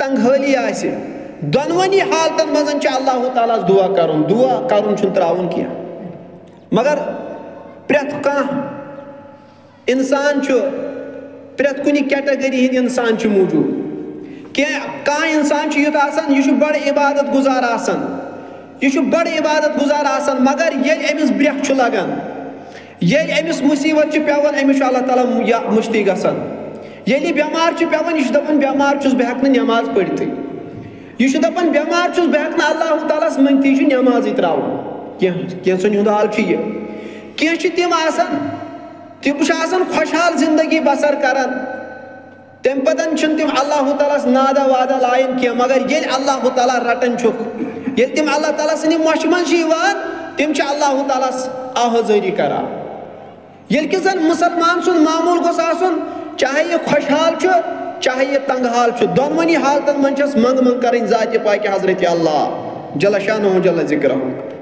तंगहली आसे दोनवनी हालतन मजन अल्लाह ताला दुआ करुन त्राउन किया मगर प्रेत कह इंसान प्रेत कुन कैटेगरी हंद इंसान मौजूद कह इंसान युत आसान यह बड़ इबादत गुजार आसान यह बड़ इबादत गुजार आसान मगर ये अमिस ब्रेख लगान ये अमिस मुसीबत पेवान अमिस अल्लाह ताला मुश्ती गसान ये बेमार पेवान यह दपान बेमार बह हेक नमाज पढ़ित यह दपान बेमार बह हेक अल्लाह ताला मनती नमाज त्रावन कैसन हुंद हाल कह तिम आसान तिम खुशहाल जिंदगी बसर करान तम पतन तिम अल्लाह ताला नादा वादा लायन कह मगर ये अल्लाह ताला रटन ये तिम अल्लाह ताला सनि मोश मन तिम अल्लाह ताला आहाजारी करान ये कि जन मुसलमान सुन मामूल गोस आसन चाहे यह खुशहाल चाहे यह तंगहाल दोनवनी हालतन मन मंग मंग कर जात पाक हजरत अल्लाह जल शानहु जल जिक्रहु।